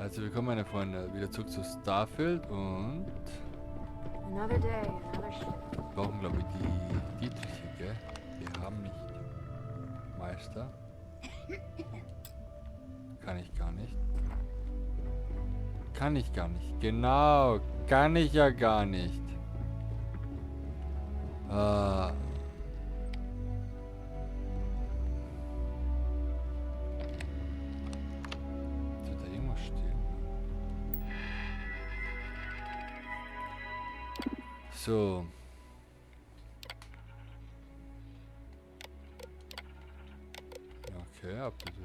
Also willkommen meine Freunde, wieder zurück zu Starfield und Another day, another ship. wir brauchen glaube ich die Dietriche, gell? Wir haben nicht Meister. Kann ich gar nicht. Kann ich gar nicht. Genau, kann ich ja gar nicht. Tut da irgendwas stehen? So. Okay, ab bitte.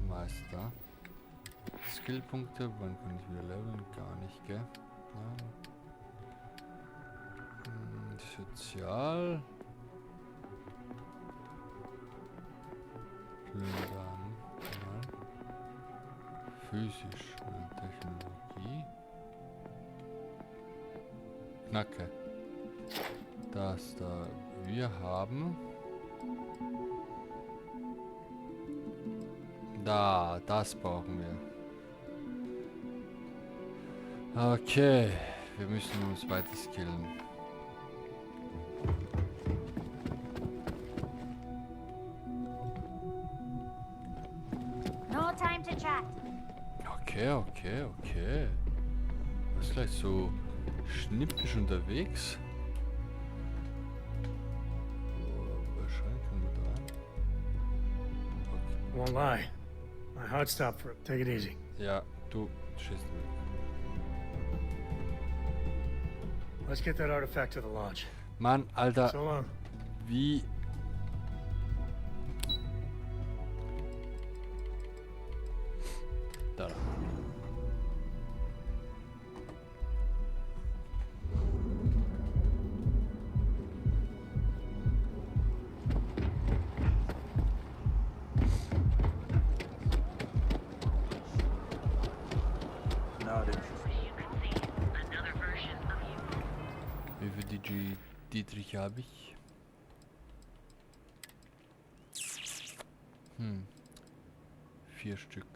Meister. Skillpunkte, wann kann ich wieder leveln? Gar nicht, gell? Nein. Sozial. Plündern. Nein. Physisch. Technologie. Knacke. Das da. Wir haben. Da, das brauchen wir. Okay, wir müssen uns weiter skillen. No time to chat. Okay. Du bist gleich so schnippisch unterwegs. Oh, wahrscheinlich können wir da rein. Okay. Won't lie. My heart stopped for it. Take it easy. Ja, du schießt weg. Let's get that artifact to the lodge. Mann, Alter, So long. wie... Da. Wie viele Dietrich habe ich? 4 Stück.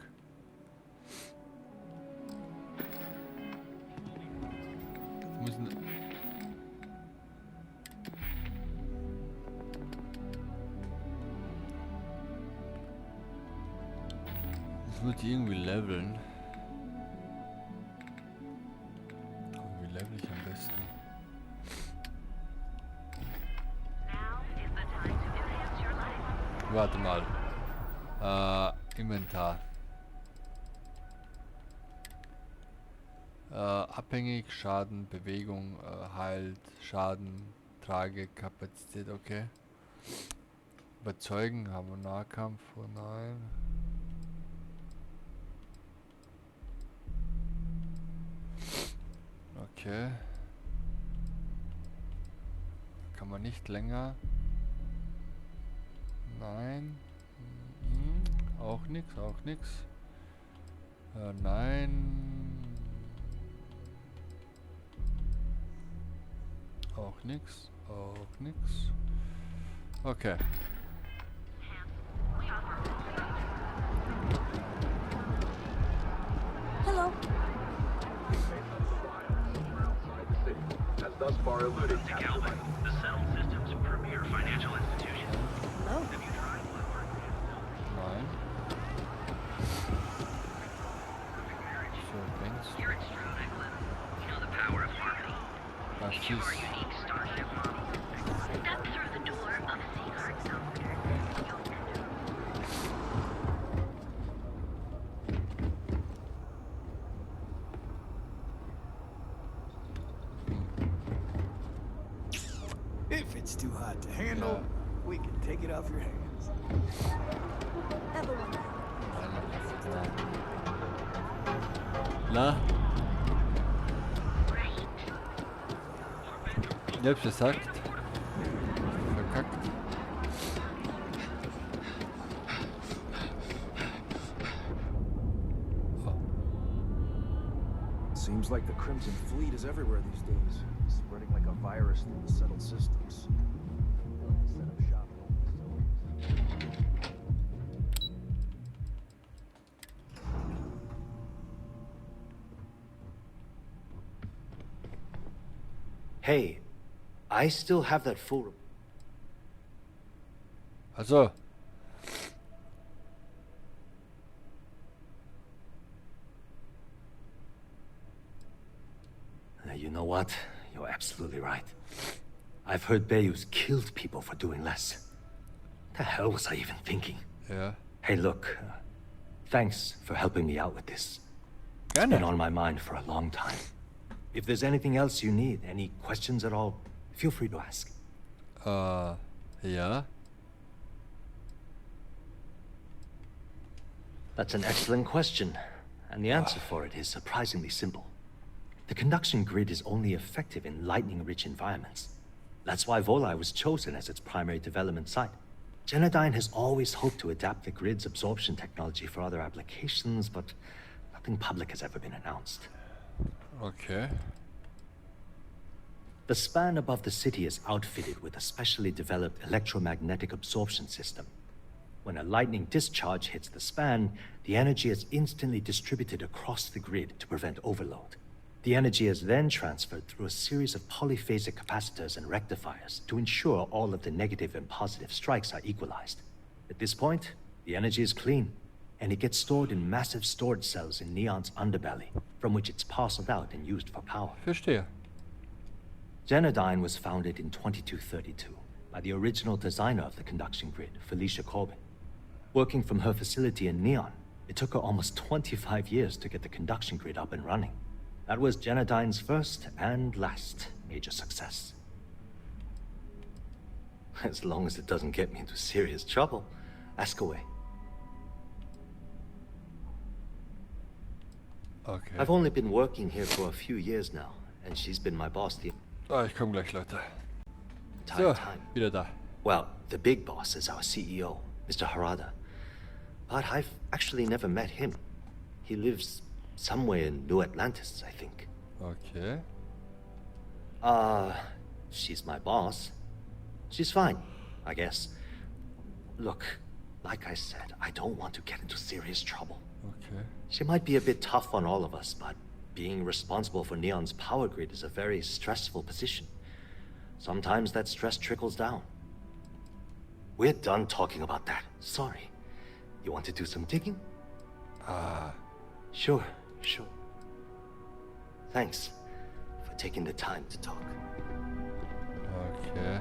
Müssen... Das muss ich irgendwie leveln. Wie level ich am besten? Warte mal. Inventar. Abhängig, Schaden, Bewegung, heilt, Schaden, Trage, Kapazität, okay. Überzeugen, haben wir Nahkampf, oh nein. Okay. Kann man nicht länger. Nein. Auch nix. Nein. Auch nix. Okay. Hello. Has thus far eluded Calvin, the settled system's premier financial institution. Hello. Have you tried Bloodwork? Nein. So, links. Here at Starfield, you know the power of harmony. Das Each of our ist... unique starship models. Step through the door of secret zone. If it's too hot to handle, we can take it off your hands. Everyone. Na? Ich hab's gesagt. Verkackt. Seems like the Crimson Fleet is everywhere these days, spreading like a virus through the settled systems. Instead of shopping Hey, I still have that full... Also. You know what? You're absolutely right. I've heard Bayous killed people for doing less. The hell was I even thinking? Ja. Hey, look. Thanks for helping me out with this. It's Gerne. been on my mind for a long time. If there's anything else you need, any questions at all, feel free to ask. Ja. That's an excellent question, and the answer for it is surprisingly simple. The conduction grid is only effective in lightning-rich environments. That's why Volai was chosen as its primary development site. Genodyne has always hoped to adapt the grid's absorption technology for other applications, but nothing public has ever been announced. Okay. The span above the city is outfitted with a specially developed electromagnetic absorption system. When a lightning discharge hits the span, the energy is instantly distributed across the grid to prevent overload. The energy is then transferred through a series of polyphasic capacitors and rectifiers to ensure all of the negative and positive strikes are equalized. At this point, the energy is clean, and it gets stored in massive storage cells in Neon's underbelly, from which it's parceled out and used for power. Verstehe. Genodyne was founded in 2232 by the original designer of the conduction grid, Felicia Corbin. Working from her facility in Neon, it took her almost 25 years to get the conduction grid up and running. That was Genodyne's first and last major success. As long as it doesn't get me into serious trouble, ask away. Okay. I've only been working here for a few years now, and she's been my boss the Ich komme gleich, Leute. entire So, time. wieder da. Well, the big boss is our CEO, Mr. Harada. But I've actually never met him. He lives somewhere in New Atlantis, I think. Okay. She's my boss. She's fine, I guess. Look, like I said, I don't want to get into serious trouble. Okay. She might be a bit tough on all of us, but being responsible for Neon's power grid is a very stressful position. Sometimes that stress trickles down. We're done talking about that. Sorry. You want to do some digging? Sure. Thanks for taking the time to talk. Okay.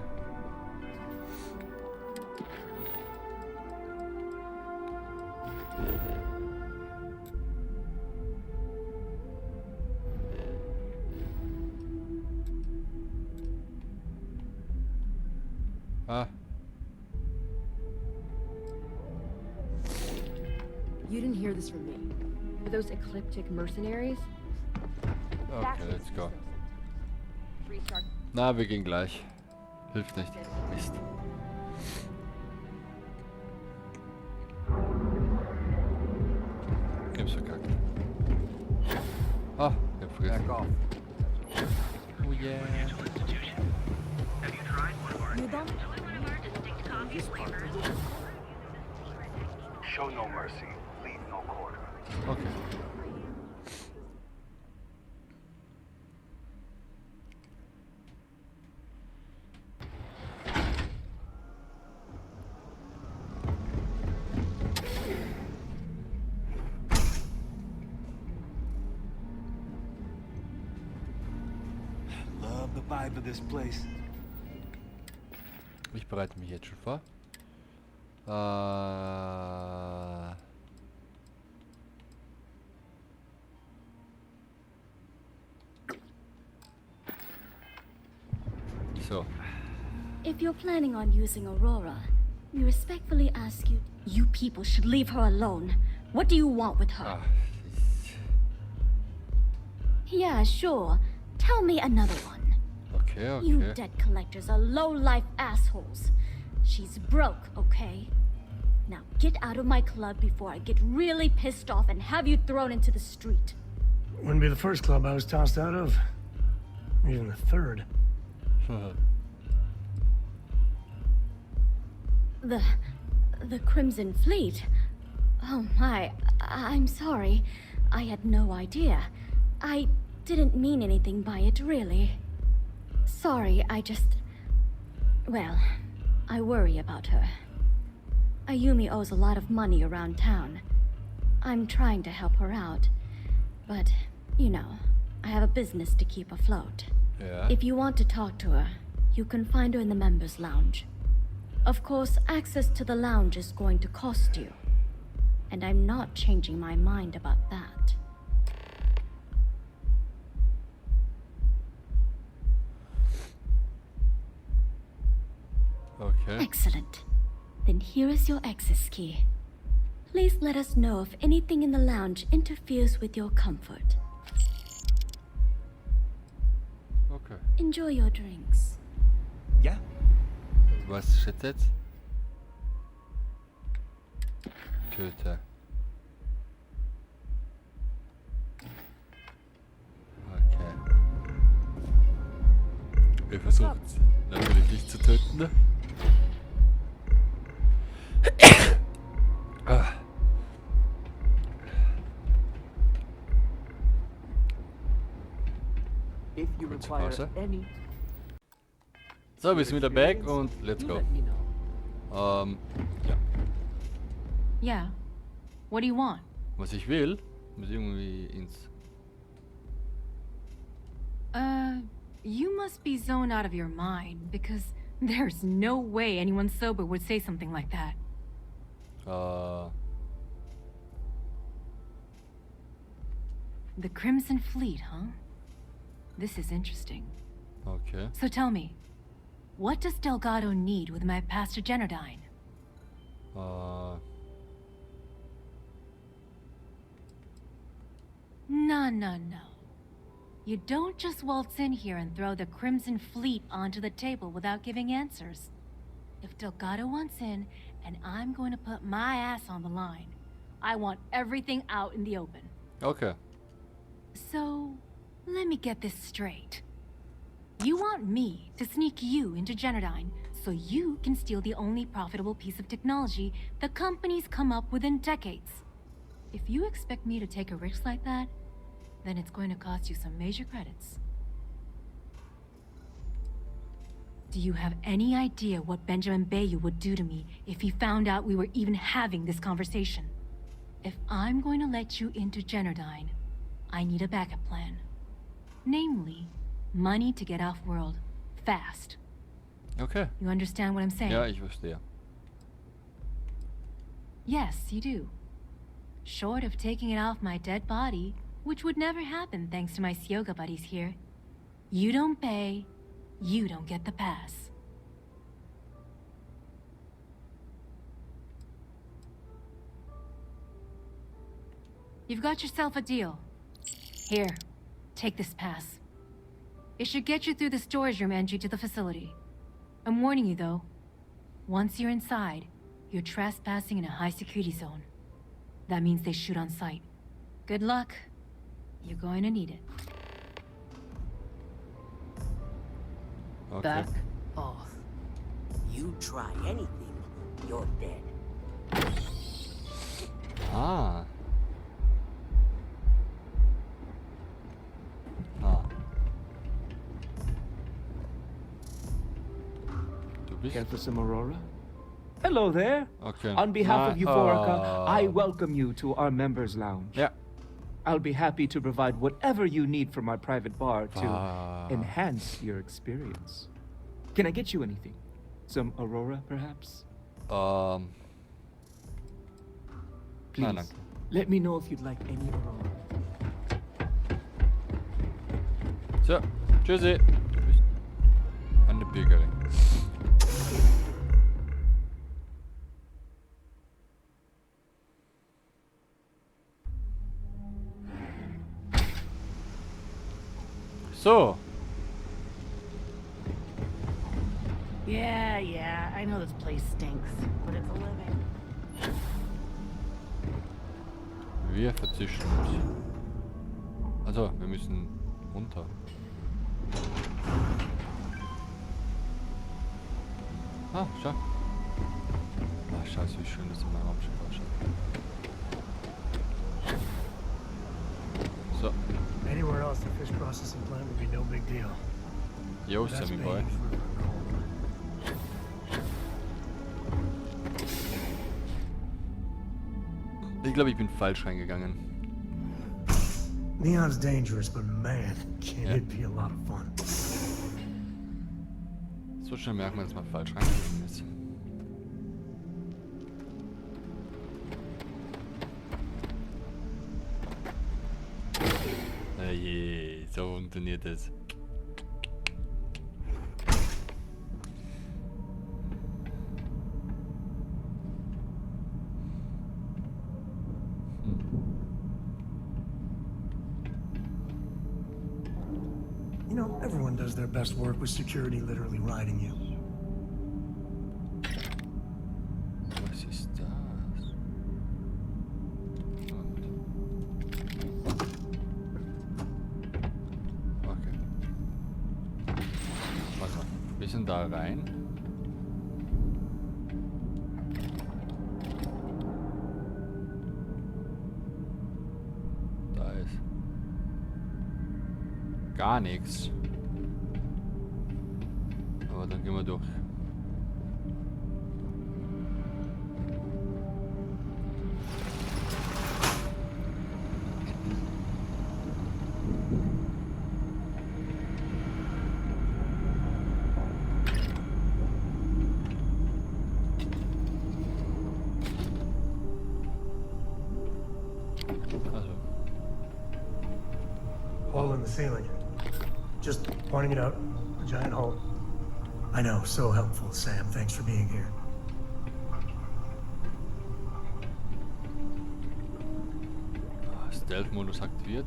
You didn't hear this from me. Are those ecliptic mercenaries? Okay, let's go. Restart. Na, wir gehen gleich. Hilft nicht. Mist. Game's verkackt. Ah, ich hab vergessen. Back off. Oh yeah. Have you tried one of our Show no mercy. Leave no quarter. Okay. Love the vibe of this place. Ich bereite mich jetzt schon vor. So. If you're planning on using Aurora, we respectfully ask you, you people should leave her alone. What do you want with her? Yeah, sure. Tell me another one. Okay, You okay. debt collectors are low-life assholes. She's broke, okay? Now get out of my club before I get really pissed off and have you thrown into the street. Wouldn't be the first club I was tossed out of. Even the third. The Crimson Fleet? Oh my, I'm sorry. I had no idea. I didn't mean anything by it, really. Sorry, well, I worry about her. Ayumi owes a lot of money around town. I'm trying to help her out, but, you know, I have a business to keep afloat. Ja. If you want to talk to her, you can find her in the members' lounge. Of course, access to the lounge is going to cost you. And I'm not changing my mind about that. Okay. Excellent. Then here is your access key. Please let us know if anything in the lounge interferes with your comfort. Okay. Enjoy your drinks. Yeah. Was steht jetzt? Töte. Okay. Wir versuchen es natürlich nicht zu töten. Ne? Ah. If you Kurze require Pause. any So, wir sind wieder back und let's go. Ja. Yeah. What do you want? Was ich will, muss irgendwie ins... You must be zoned out of your mind, because there's no way anyone sober would say something like that. The Crimson Fleet, huh? This is interesting. Okay. So tell me, what does Delgado need with my Pastor Generdine? No. You don't just waltz in here and throw the Crimson Fleet onto the table without giving answers. If Delgado wants in, and I'm going to put my ass on the line, I want everything out in the open. Okay. So, let me get this straight. You want me to sneak you into Generdine so you can steal the only profitable piece of technology the company's come up with in decades. If you expect me to take a risk like that, then it's going to cost you some major credits. Do you have any idea what Benjamin Bayou would do to me if he found out we were even having this conversation? If I'm going to let you into Generdine, I need a backup plan. Namely, money to get off-world, fast. Okay. You understand what I'm saying? Ja, ich verstehe. Yes, you do. Short of taking it off my dead body, which would never happen thanks to my Syoga buddies here. You don't pay, you don't get the pass. You've got yourself a deal. Here, take this pass. It should get you through the storage room entry to the facility. I'm warning you though, once you're inside, you're trespassing in a high security zone. That means they shoot on sight. Good luck. You're going to need it. Okay. Back off. You try anything, you're dead. Ah. Du bist... Care for some Aurora? Hello there. Okay. On behalf of Euphorica, Oh. I welcome you to our members' lounge. Ja. I'll be happy to provide whatever you need from my private bar to Ah. enhance your experience. Can I get you anything? Some Aurora, perhaps? Please, danke. let me know if you'd like any Aurora. So, tschüssi. Du bist eine Bürgerin. So. Yeah, I know this place stinks, but it's a living. Wir verzischen uns. Also, wir müssen runter. Ah, schau. Ah, scheiße, wie schön das in meinem Raumschiff ausschaut. So. Anywhere else, the fish processing plant would be no big deal. Yo, That's Sammy Boy. paying for the cold. Ich glaube, ich bin falsch reingegangen. Neon's dangerous, but man, can Yeah. it be a lot of fun. So schnell merkt man, dass man falsch reingegangen ist. Je, so funktioniert das. You know, everyone does their best work with security literally riding you. Was ist das? Okay. Warte mal. Wir sind da rein. Da ist gar nichts. Aber dann gehen wir durch. Also. Hole in the ceiling. Just pointing it out. A giant hole. I know, so helpful, Sam. Thanks for being here. Stealth-Modus aktiviert.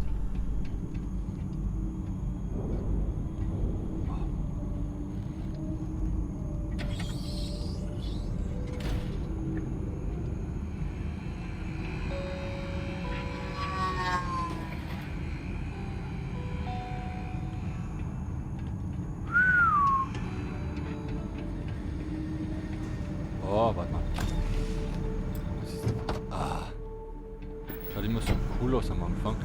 Oh, warte mal. Was ist das? Ah. Schaut immer so cool aus am Anfang.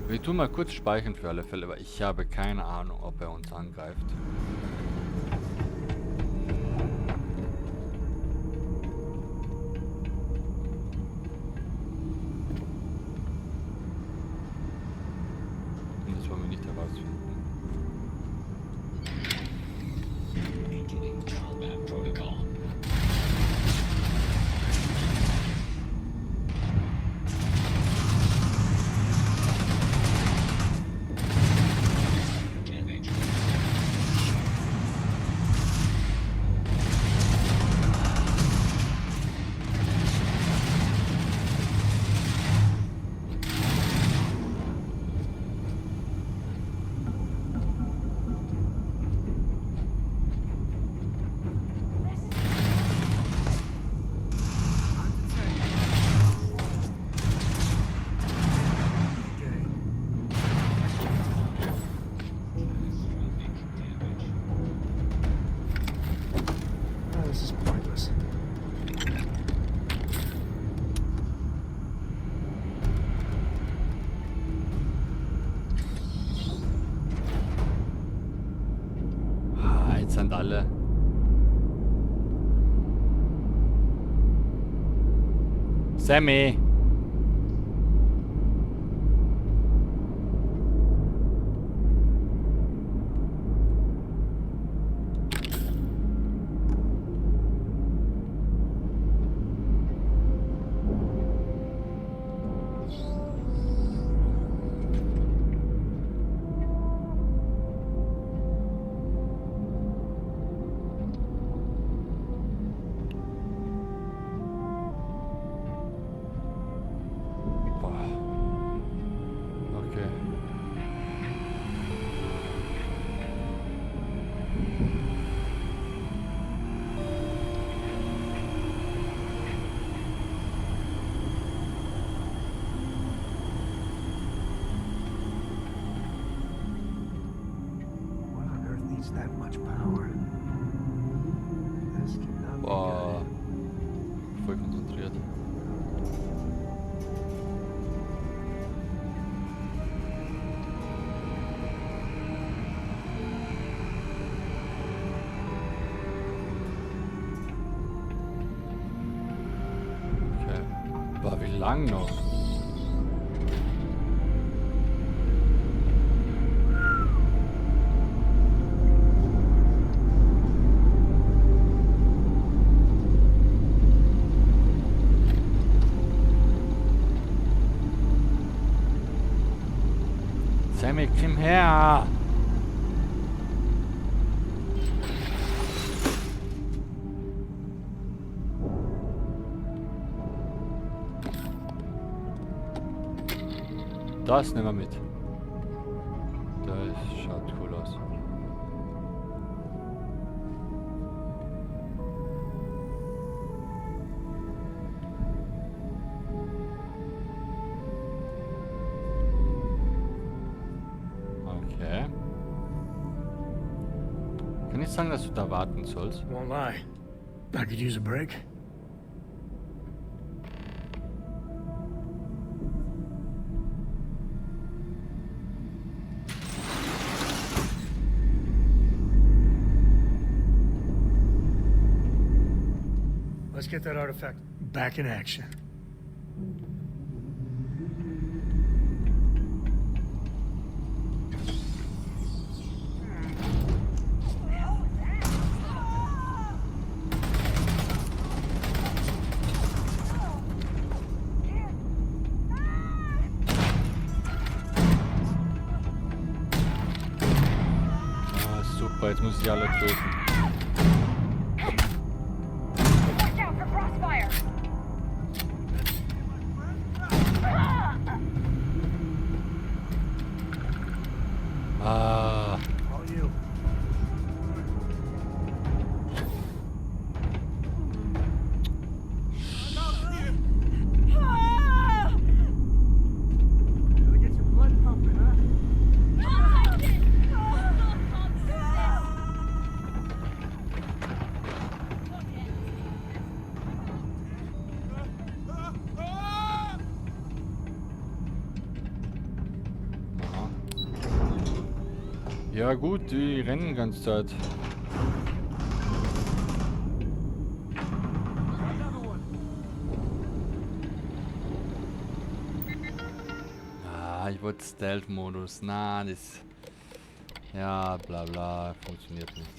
Wir tun mal kurz speichern für alle Fälle, weil ich habe keine Ahnung, ob er uns angreift. Und das wollen wir nicht herausfinden. This is pointless. Ah, jetzt sind alle. Sammy! Okay. What on earth needs that much power? This cannot be Boah. good. Voll konzentriert. lang noch. Sammy, komm her! Das nehmen wir mit. Das schaut cool aus. Okay. Kann ich sagen, dass du da warten sollst? Won't lie. I could use a break. Let's get that artifact back in action. Ah, super, jetzt muss ich alle töten. Ah. All you. Gotta get your blood pumping, huh? Aha. Ja gut, die rennen die ganze Zeit. Ah, ich wollte Stealth-Modus. Na, das... Ja, bla bla, funktioniert nicht.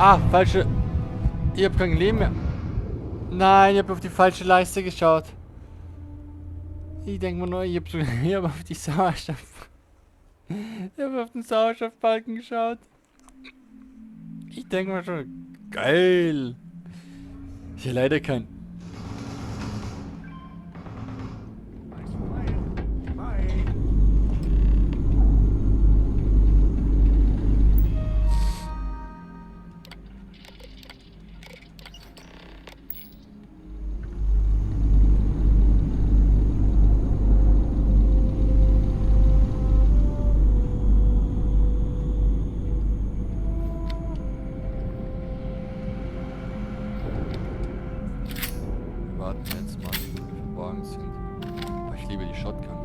Ah, falsche... Ich hab kein Leben mehr. Nein, ich hab auf die falsche Leiste geschaut. Ich denke mal nur, ich hab auf die Sauerstoff... Ich hab auf den Sauerstoffbalken geschaut. Ich denke mal schon... Geil! Ich habe leider kein... Verteilernetz machen, die verborgen sind. Aber ich liebe die Shotgun.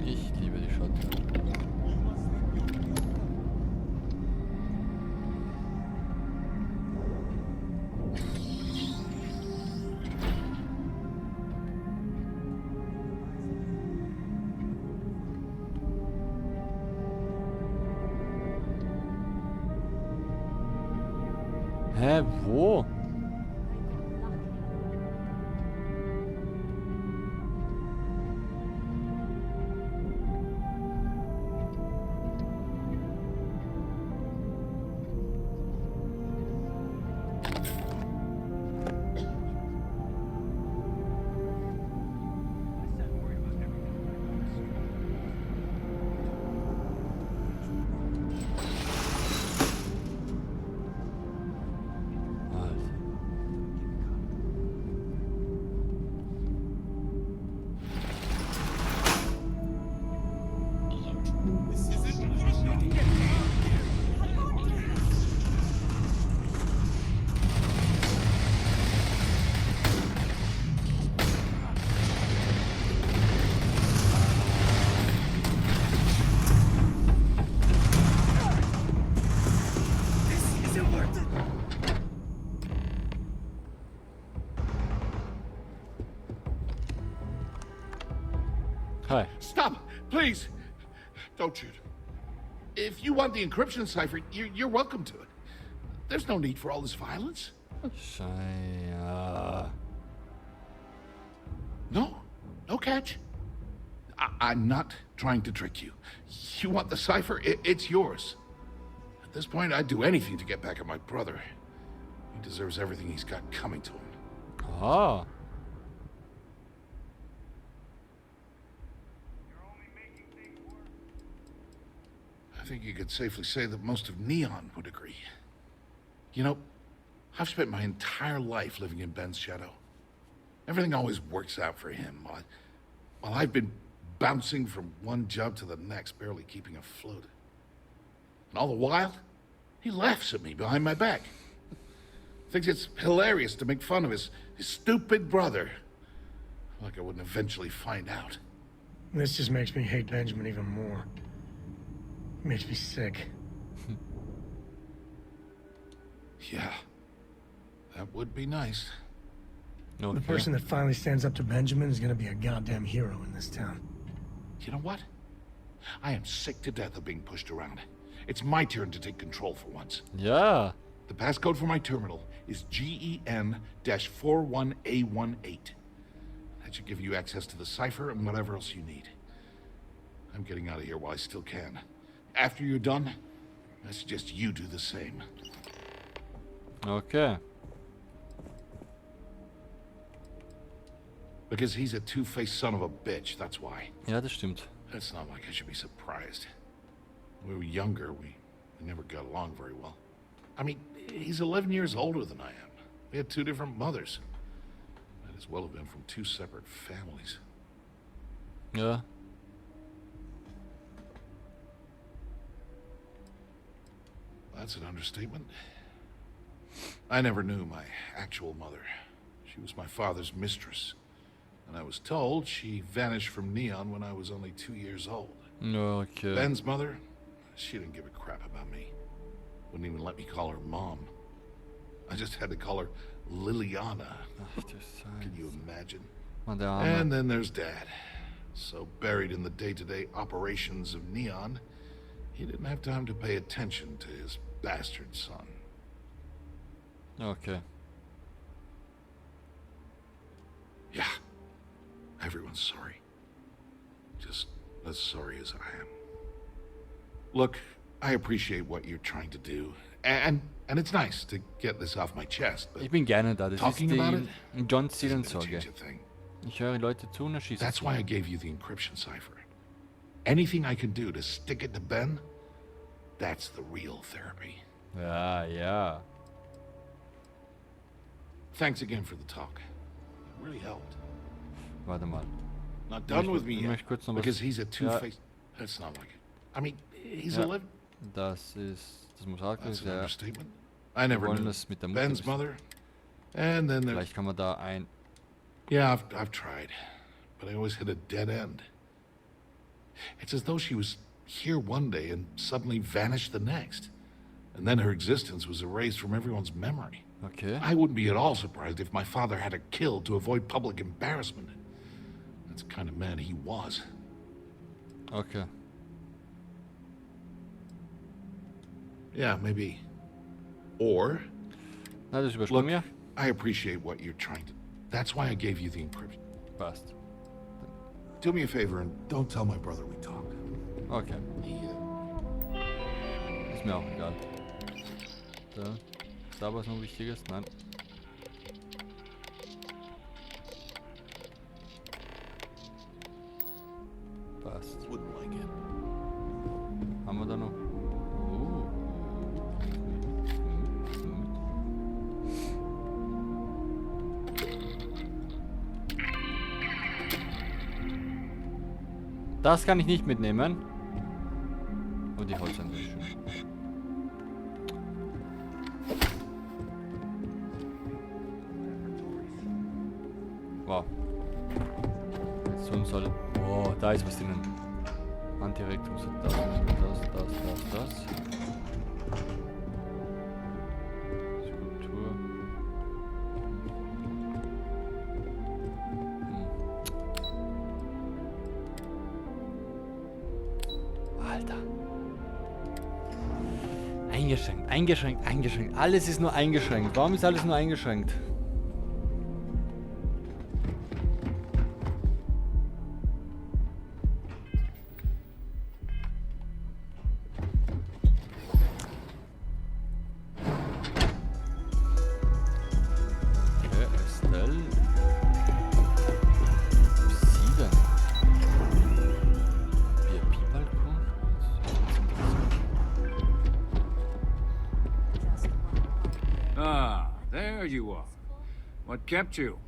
Ich liebe die Shotgun. Hä, wo? Hi. Stop, please. Don't shoot. If you want the encryption cipher, you're welcome to it. There's no need for all this violence. No, no catch. I'm not trying to trick you. You want the cipher? It's yours. At this point, I'd do anything to get back at my brother. He deserves everything he's got coming to him. Ah. I think you could safely say that most of Neon would agree. You know, I've spent my entire life living in Ben's shadow. Everything always works out for him, while I've been bouncing from one job to the next, barely keeping afloat. And all the while, he laughs at me behind my back. Thinks it's hilarious to make fun of his stupid brother. Like I wouldn't eventually find out. This just makes me hate Benjamin even more. Makes me sick. Yeah, that would be nice. Okay. The person that finally stands up to Benjamin is gonna be a goddamn hero in this town. You know what? I am sick to death of being pushed around. It's my turn to take control for once. Yeah. The passcode for my terminal is GEN-41A18. That should give you access to the cipher and whatever else you need. I'm getting out of here while I still can. After you're done, I suggest you do the same. Okay. Because he's a two-faced son of a bitch, that's why. Ja, das stimmt. It's not like I should be surprised. When we were younger, we never got along very well. I mean, he's 11 years older than I am. We had two different mothers. Might as well have been from two separate families. Ja. That's an understatement. I never knew my actual mother. She was my father's mistress. And I was told she vanished from Neon when I was only 2 years old. Okay. Ben's mother, she didn't give a crap about me. Wouldn't even let me call her mom. I just had to call her Liliana. Can you imagine? And then there's Dad. So buried in the day-to-day operations of Neon, he didn't have time to pay attention to his bastard son. Okay. Yeah. Everyone's sorry. Just as sorry as I am. Look, I appreciate what you're trying to do. And it's nice to get this off my chest, but Ich bin gerne da. Das ist talking about it die John isn't gonna Cena-Sorge. change a thing. Ich höre Leute zu und erschieße That's sie. why I gave you the encryption cipher. Anything I can do to stick it to Ben, that's the real therapy. Ja, ja. Thanks again for the talk. It really helped. Warte mal. Not done with me Ich yet, möchte kurz noch was... because he's a two-faced... That's not like it. I mean, he's Ja. 11. Das ist... Das muss auch That's an sein. understatement. I never wollen knew das mit der Mutter Ben's wissen. mother. And then there's... Vielleicht kann man da ein... Yeah, I've tried, but I always hit a dead end. It's as though she was here one day and suddenly vanished the next. And then her existence was erased from everyone's memory. Okay. I wouldn't be at all surprised if my father had her killed to avoid public embarrassment. That's the kind of man he was. Okay. Yeah, maybe. Or... Na, das Look, überspringen wir. I appreciate what you're trying to... That's why I gave you the encryption. Passt. Do me a favor and don't tell my brother we talked. Okay. He, Ist mir auch egal. So. Ist da was noch Wichtiges? Nein. Passt. wouldn't like it. Haben wir da noch? Das kann ich nicht mitnehmen. Oh, die Holzhänder ist schön. Wow. So soll. Oh, da ist was drinnen. Antirektum, das. Skulptur. Eingeschränkt, eingeschränkt, eingeschränkt. Alles ist nur eingeschränkt. Warum ist alles nur eingeschränkt? What kept you?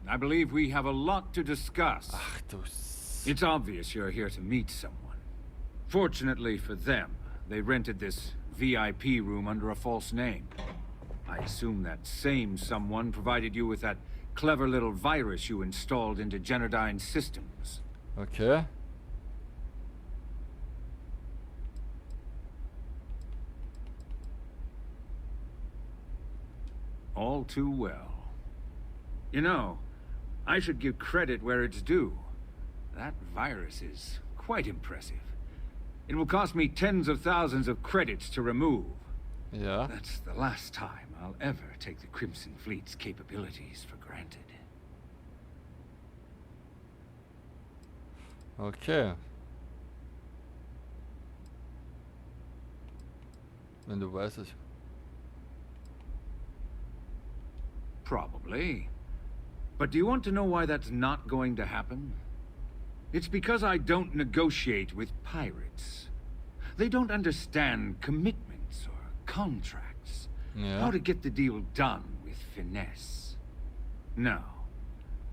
I believe we have a lot to discuss. It's obvious you're here to meet someone. Fortunately for them, they rented this VIP room under a false name. I assume that same someone provided you with that clever little virus you installed into Genodyne's systems. Okay. All too well. You know, I should give credit where it's due. That virus is quite impressive. It will cost me tens of thousands of credits to remove. Yeah. That's the last time I'll ever take the Crimson Fleet's capabilities for granted. Okay. Wenn du weißt es. Probably. But do you want to know why that's not going to happen? It's because I don't negotiate with pirates. They don't understand commitments or contracts. Yeah. How to get the deal done with finesse. No.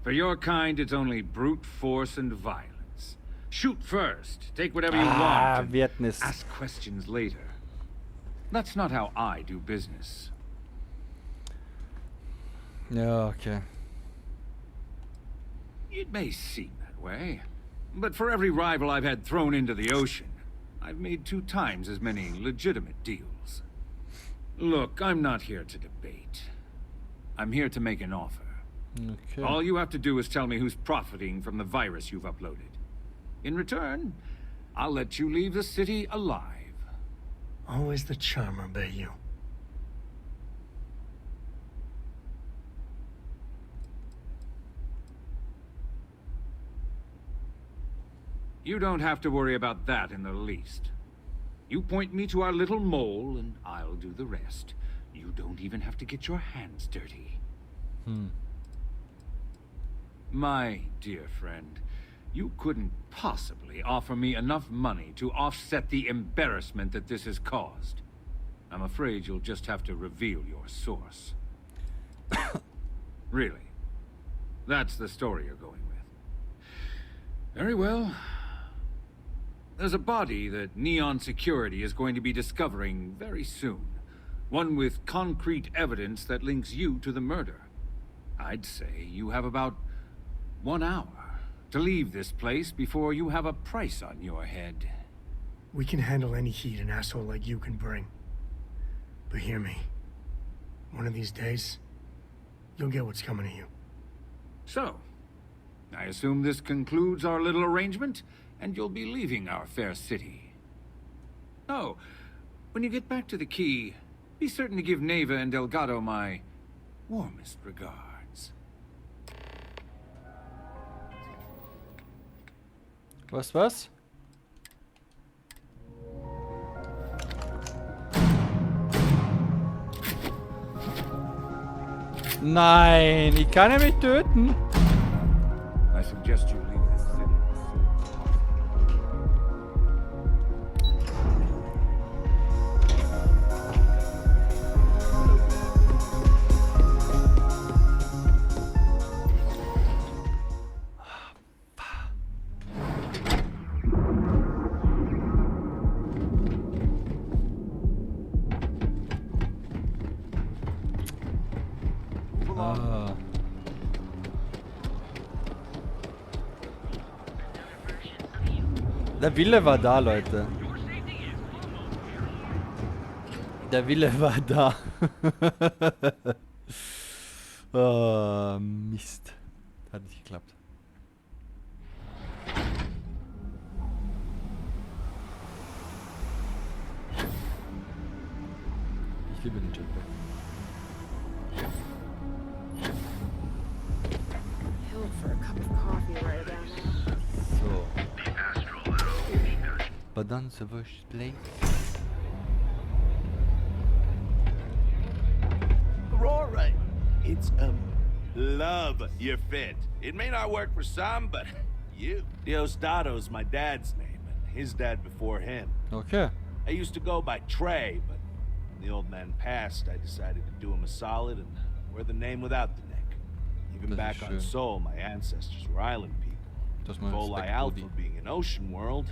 For your kind, it's only brute force and violence. Shoot first, take whatever you want, and ask questions later. That's not how I do business. Yeah, okay. It may seem that way, but for every rival I've had thrown into the ocean, I've made 2 times as many legitimate deals. Look, I'm not here to debate. I'm here to make an offer. Okay. All you have to do is tell me who's profiting from the virus you've uploaded. In return, I'll let you leave the city alive. Always the charmer, Bayou. You don't have to worry about that in the least. You point me to our little mole, and I'll do the rest. You don't even have to get your hands dirty. My dear friend, you couldn't possibly offer me enough money to offset the embarrassment that this has caused. I'm afraid you'll just have to reveal your source. Really. That's the story you're going with. Very well. There's a body that Neon Security is going to be discovering very soon. One with concrete evidence that links you to the murder. I'd say you have about 1 hour to leave this place before you have a price on your head. We can handle any heat an asshole like you can bring. But hear me. One of these days, you'll get what's coming to you. So, I assume this concludes our little arrangement, and you'll be leaving our fair city. Oh, when you get back to the key, be certain to give Neva and Delgado my warmest regards. Was? Nein, ich kann ja mich töten. I suggest you leave this city. Der Wille war da, Leute. Der Wille war da. Oh, Mist. Hat nicht geklappt. Ich liebe den Jetpack. Hell for a cup of coffee right about now. So. But dann so wurscht play. Aurora, it's love your fit. It may not work for some, but you. Diosdado's my dad's name, and his dad before him. Okay. I used to go by Trey, but when the old man passed, I decided to do him a solid and wear the name without the neck. Even back on Sol, my ancestors were island people. Volai Alpha being an ocean world,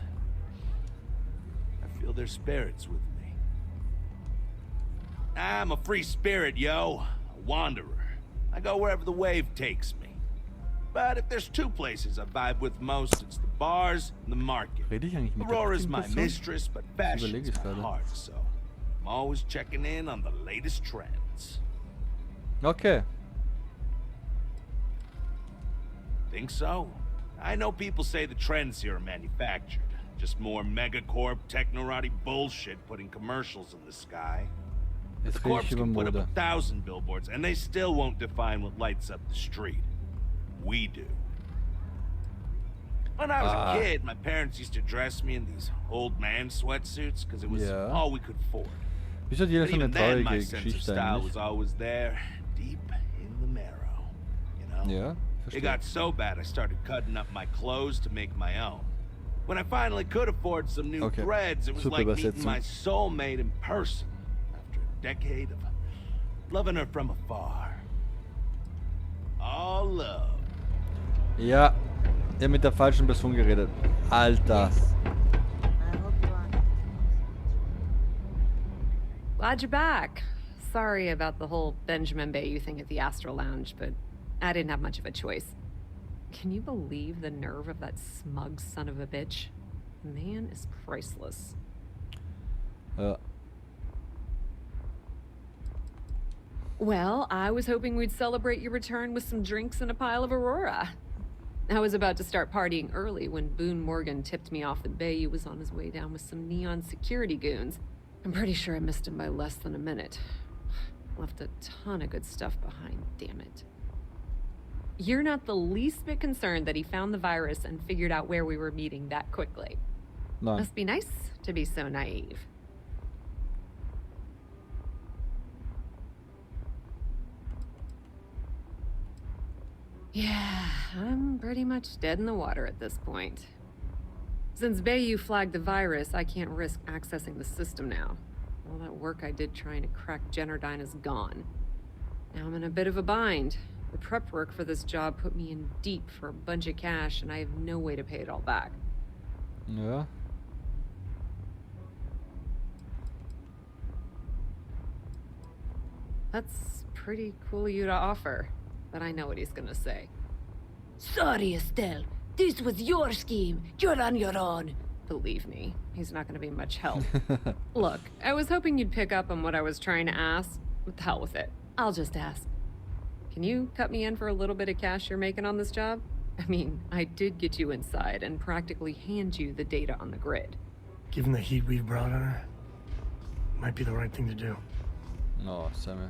I feel their spirits with me. I'm a free spirit, yo. A wanderer. I go wherever the wave takes me. But if there's two places I vibe with most, it's the bars and the market. Aurora's my mistress, but fashion's my heart, so I'm always checking in on the latest trends. Okay. Think so? I know people say the trends here are manufactured. Just more megacorp, technorati bullshit putting commercials in the sky. But the corps can put up 1,000 billboards, and they still won't define what lights up the street. We do. When I was a kid, my parents used to dress me in these old man sweatsuits because it was all we could afford. Wieso hat jeder But so eine even then, my traurige sense of Geschichte style eigentlich? was always there, deep in the marrow. You know? Ja, It verstehe. got so bad I started cutting up my clothes to make my own. When I finally could afford some new threads, it was like meeting my soulmate in person after a decade of loving her from afar. All love. Ja, ihr habt mit der falschen Person geredet. Alter. Glad you're back. Sorry about the whole Benjamin Bayou thing at the Astral Lounge, but I didn't have much of a choice. Can you believe the nerve of that smug son of a bitch? The man is priceless. Well, I was hoping we'd celebrate your return with some drinks and a pile of Aurora. I was about to start partying early when Boone Morgan tipped me off that Bayou was on his way down with some neon security goons. I'm pretty sure I missed him by less than a minute. Left a ton of good stuff behind, damn it. You're not the least bit concerned that he found the virus and figured out where we were meeting that quickly. No. Must be nice to be so naive. Yeah, I'm pretty much dead in the water at this point. Since Bayou flagged the virus, I can't risk accessing the system now. All that work I did trying to crack Generdyne is gone. Now I'm in a bit of a bind. The prep work for this job put me in deep for a bunch of cash, and I have no way to pay it all back. Ja. That's pretty cool of you to offer, but I know what he's gonna say. Sorry, Estelle. This was your scheme. You're on your own. Believe me, he's not gonna be much help. Look, I was hoping you'd pick up on what I was trying to ask. What the hell with it? I'll just ask. Can you cut me in for a little bit of cash you're making on this job? I mean, I did get you inside and practically hand you the data on the grid. Given the heat we've brought on her, might be the right thing to do. No, Sammy.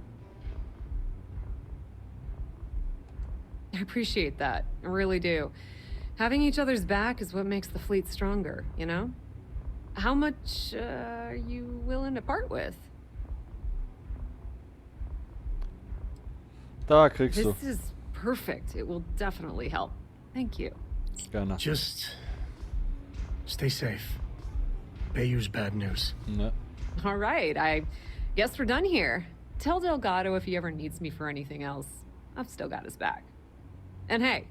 I appreciate that. I really do. Having each other's back is what makes the fleet stronger, you know? How much are you willing to part with? Da kriegst du. This is perfect. It will definitely help. Thank you. Gerne. Just stay safe. Bayou's bad news. Ne. All right, I guess we're done here. Tell Delgado if he ever needs me for anything else. I've still got his back. And hey,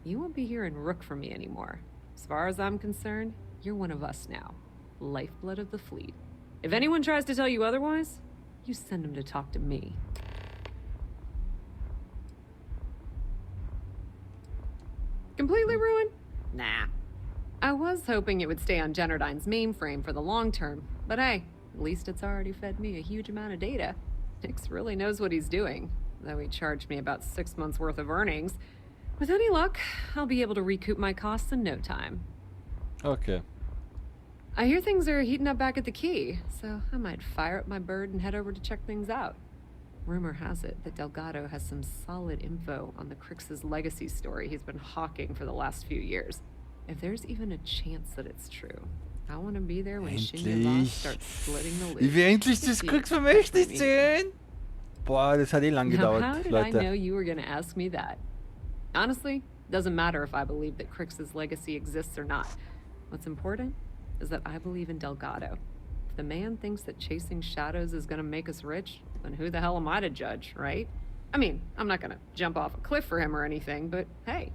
you won't be hearing Rook from me anymore. As far as I'm concerned, you're one of us now. Lifeblood of the fleet. If anyone tries to tell you otherwise, you send them to talk to me. Completely ruined? Nah. I was hoping it would stay on Generdyne's mainframe for the long term, but hey, at least it's already fed me a huge amount of data. Nix really knows what he's doing, though he charged me about 6 months worth of earnings. With any luck, I'll be able to recoup my costs in no time. Okay. I hear things are heating up back at the Key, so I might fire up my bird and head over to check things out. Rumor has it that Delgado has some solid info on the Crix's legacy story he's been hawking for the last few years. If there's even a chance that it's true, I want to be there when Shinja starts slitting the Ich will endlich das Kriegsvermächtnis sehen! Boah, das hat eh lang gedauert, Now, how did I know you were going to ask me that? Honestly, doesn't matter if I believe that Crix's legacy exists or not. What's important is that I believe in Delgado. If the man thinks that chasing shadows is going to make us rich, then who the hell am I to judge, right? I mean, I'm not going to jump off a cliff for him or anything, but hey,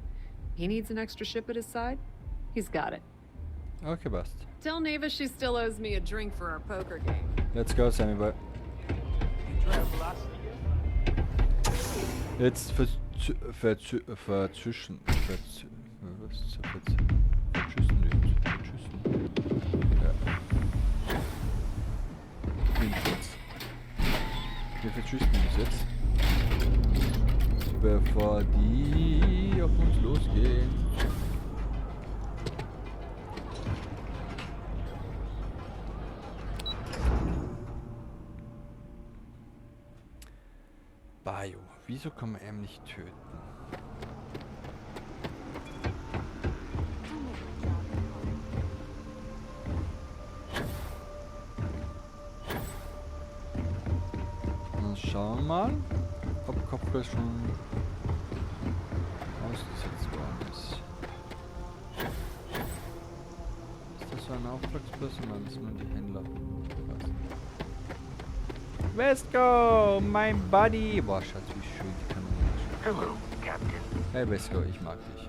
he needs an extra ship at his side. He's got it. Okay, passt. Tell Neva she still owes me a drink for our poker game. Let's go, Sammy Boy. Jetzt verschüssen Ja. Wir verschüssen uns jetzt. Bevor die auf uns losgehen. Bio, wieso kann man ihn nicht töten? Dann schauen wir mal, ob Kopfgeld schon ausgesetzt worden ist. Ist das so ein Auftragsperson? Nein, das sind nur die Händler. Vesco, mein Buddy! Boah, Schatz, wie schön die Kanone ist. Hello, Captain. Hey Vesco, ich mag dich.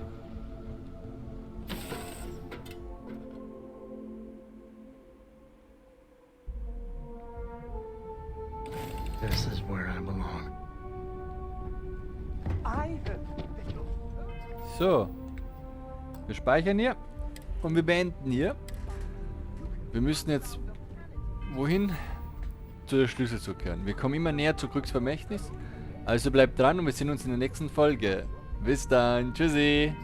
This is where I belong. So. Wir speichern hier. Und wir beenden hier. Wir müssen jetzt... Wohin? Zu der Schlüssel zurückkehren. Wir kommen immer näher zu Kriegsvermächtnis. Also bleibt dran und wir sehen uns in der nächsten Folge. Bis dann. Tschüssi.